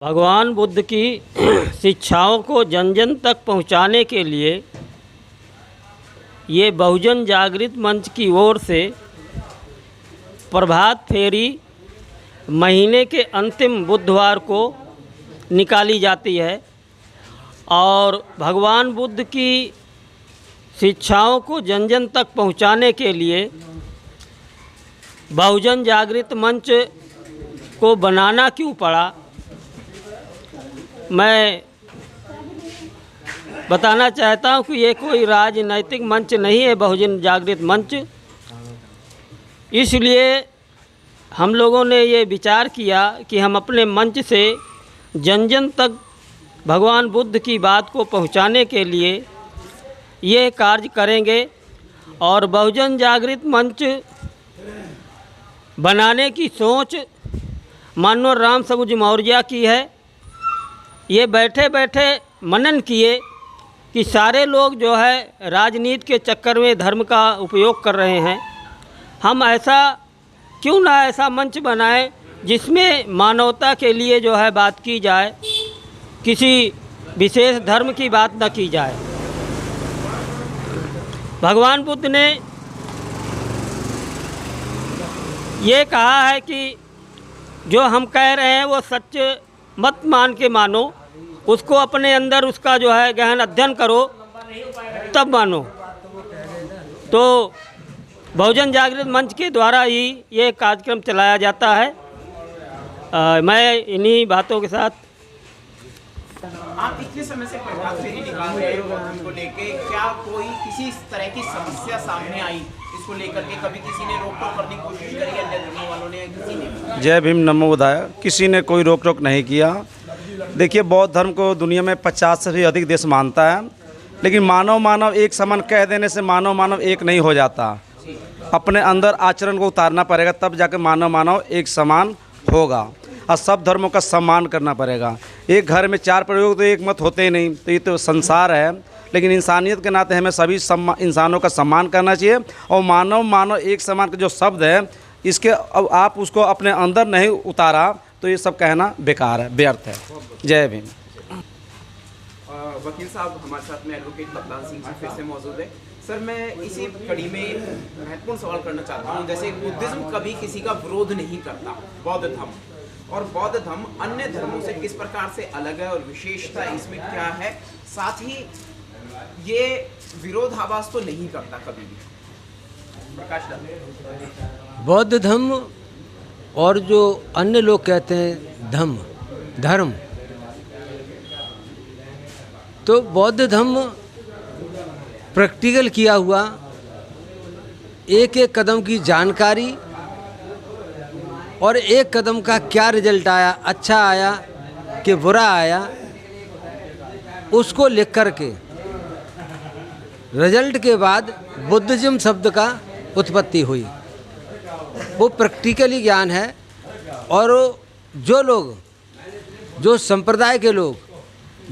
भगवान बुद्ध की शिक्षाओं को जन जन तक पहुंचाने के लिए ये बहुजन जागृत मंच की ओर से प्रभात फेरी महीने के अंतिम बुधवार को निकाली जाती है और भगवान बुद्ध की शिक्षाओं को जन जन तक पहुंचाने के लिए बहुजन जागृत मंच को बनाना क्यों पड़ा, मैं बताना चाहता हूं कि ये कोई राजनैतिक मंच नहीं है बहुजन जागृत मंच। इसलिए हम लोगों ने ये विचार किया कि हम अपने मंच से जन जन तक भगवान बुद्ध की बात को पहुंचाने के लिए ये कार्य करेंगे और बहुजन जागृत मंच बनाने की सोच माननीय राम सबुज मौर्य की है। ये बैठे बैठे मनन किए कि सारे लोग जो है राजनीति के चक्कर में धर्म का उपयोग कर रहे हैं, हम ऐसा क्यों ना ऐसा मंच बनाएं जिसमें मानवता के लिए जो है बात की जाए, किसी विशेष धर्म की बात न की जाए। भगवान बुद्ध ने ये कहा है कि जो हम कह रहे हैं वो सच मत मान के मानो, उसको अपने अंदर उसका जो है गहन अध्ययन करो तब मानो। तो बहुजन जागृत मंच के द्वारा ही ये कार्यक्रम चलाया जाता है। मैं इन्हीं बातों के साथ आप इतने समय से प्रभात फेरी निकाल रहे हो इसको लेके, क्या कोई किसी तरह की समस्या सामने आई इसको लेकर के? कभी किसी ने रोक टोक करने की कोशिश करी अन्य धर्मों वालों ने? किसी ने? जय भीम नमो बुद्धाय। किसी ने कोई रोक टोक नहीं किया। देखिए, बौद्ध धर्म को दुनिया में 50 से भी अधिक देश मानता है, लेकिन मानव एक समान कह देने से मानव एक नहीं हो जाता। अपने अंदर आचरण को उतारना पड़ेगा, तब जाकर मानव एक समान होगा और सब धर्मों का सम्मान करना पड़ेगा। एक घर में 4 प्रयोग तो एक मत होते ही नहीं, तो ये तो संसार है। लेकिन इंसानियत के नाते हमें सभी इंसानों का सम्मान करना चाहिए और मानव एक समान का जो शब्द है, इसके अब आप उसको अपने अंदर नहीं उतारा तो ये सब कहना बेकार है, व्यर्थ है। जय भीम। वकील साहब हमारे साथ में एडवोकेट कप्तान सिंह जी फिर से मौजूद है। सर, मैं इसी कड़ी में महत्वपूर्ण सवाल करना चाहता हूँ। जैसे बुद्धिज्म कभी किसी का विरोध नहीं करता, बौद्ध धर्म, और बौद्ध धर्म अन्य धर्मों से किस प्रकार से अलग है और विशेषता इसमें क्या है? साथ ही ये विरोधाभास तो नहीं करता कभी भी। प्रकाश डाल। बौद्ध धर्म और जो अन्य लोग कहते हैं धर्म, तो बौद्ध धर्म प्रैक्टिकल किया हुआ, एक एक कदम की जानकारी और एक कदम का क्या रिजल्ट आया, अच्छा आया कि बुरा आया, उसको लिख कर के रिजल्ट के बाद बुद्धिज्म शब्द का उत्पत्ति हुई। वो प्रैक्टिकली ज्ञान है। और जो संप्रदाय के लोग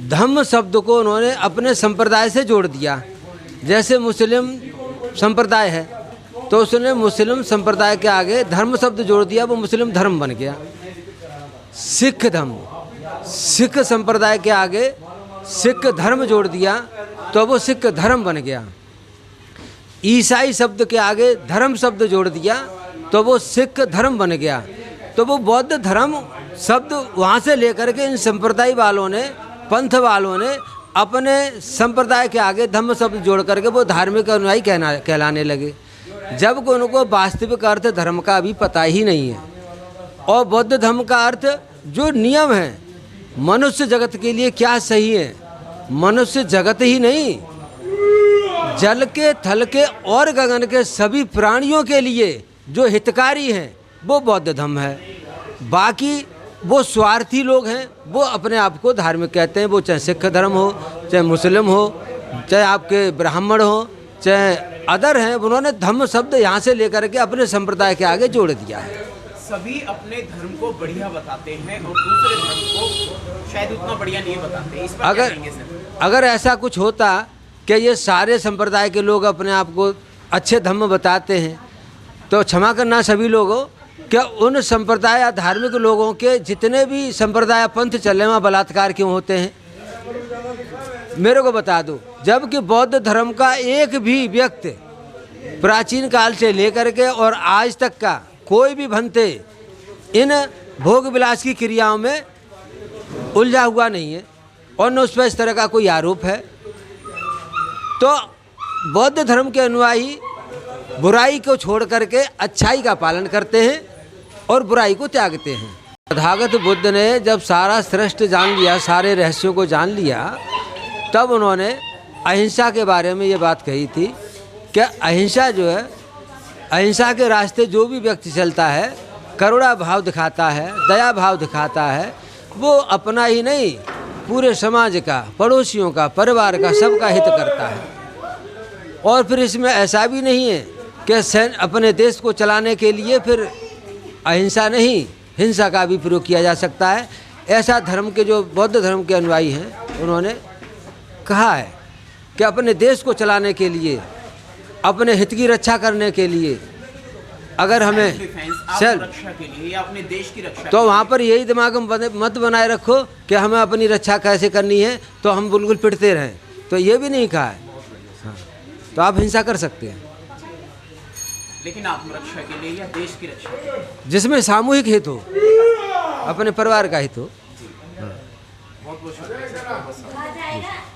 धम्म शब्द को उन्होंने अपने संप्रदाय से जोड़ दिया। जैसे मुस्लिम संप्रदाय है तो उसने मुस्लिम संप्रदाय के आगे धर्म शब्द जोड़ दिया, वो मुस्लिम धर्म बन गया। सिख धर्म, सिख संप्रदाय के आगे सिख धर्म जोड़ दिया तो वो सिख धर्म बन गया। ईसाई शब्द के आगे धर्म शब्द जोड़ दिया तो वो सिख धर्म बन गया। तो वो बौद्ध धर्म शब्द वहाँ से लेकर के इन संप्रदाय वालों ने, पंथ वालों ने अपने संप्रदाय के आगे धर्म शब्द जोड़ करके वो धार्मिक अनुयायी कहलाने लगे, जबकि उनको वास्तविक अर्थ धर्म का अभी पता ही नहीं है। और बौद्ध धर्म का अर्थ जो नियम है मनुष्य जगत के लिए क्या सही है, मनुष्य जगत ही नहीं, जल के, थल के और गगन के सभी प्राणियों के लिए जो हितकारी हैं वो बौद्ध धर्म है। बाकी वो स्वार्थी लोग हैं, वो अपने आप को धार्मिक कहते हैं, वो चाहे सिख धर्म हो, चाहे मुस्लिम हो, चाहे आपके ब्राह्मण हो, चाहे अदर हैं, उन्होंने धर्म शब्द यहाँ से लेकर के अपने संप्रदाय के आगे जोड़ दिया है। सभी अपने धर्म को बढ़िया बताते हैं और दूसरे धर्म को शायद उतना बढ़िया नहीं बताते। इस पर क्या कहेंगे सर? अगर ऐसा कुछ होता कि ये सारे संप्रदाय के लोग अपने आप को अच्छे धर्म बताते हैं तो क्षमा करना सभी लोगों, क्या उन संप्रदाय या धार्मिक लोगों के जितने भी संप्रदाय पंथ चले वहाँ बलात्कार क्यों होते हैं? मेरे को बता दो। जबकि बौद्ध धर्म का एक भी व्यक्ति प्राचीन काल से लेकर के और आज तक का कोई भी भंते इन भोग विलास की क्रियाओं में उलझा हुआ नहीं है और न उस पर इस तरह का कोई आरोप है। तो बौद्ध धर्म के अनुयायी बुराई को छोड़ करके अच्छाई का पालन करते हैं और बुराई को त्यागते हैं। तथागत बुद्ध ने जब सारा श्रेष्ठ जान लिया, सारे रहस्यों को जान लिया, तब उन्होंने अहिंसा के बारे में ये बात कही थी कि अहिंसा जो है, अहिंसा के रास्ते जो भी व्यक्ति चलता है, करुणा भाव दिखाता है, दया भाव दिखाता है, वो अपना ही नहीं पूरे समाज का, पड़ोसियों का, परिवार का, सबका हित करता है। और फिर इसमें ऐसा भी नहीं है कि सैन्य अपने देश को चलाने के लिए फिर अहिंसा नहीं, हिंसा का भी प्रयोग किया जा सकता है। ऐसा धर्म के जो बौद्ध धर्म के अनुयायी हैं, उन्होंने कहा है कि अपने देश को चलाने के लिए, अपने हित की रक्षा करने के लिए, अगर हमें सेल्फ रक्षा के लिए या अपने देश की रक्षा, तो वहाँ पर यही दिमाग में मत बनाए रखो कि हमें अपनी रक्षा कैसे करनी है तो हम बिल्कुल पिटते रहें, तो ये भी नहीं कहा है। हाँ, तो आप हिंसा कर सकते हैं, लेकिन आत्मरक्षा के लिए या देश की रक्षा के लिए, जिसमें सामूहिक हित हो, अपने परिवार का हित हो। बहुत बहुत शुक्रिया।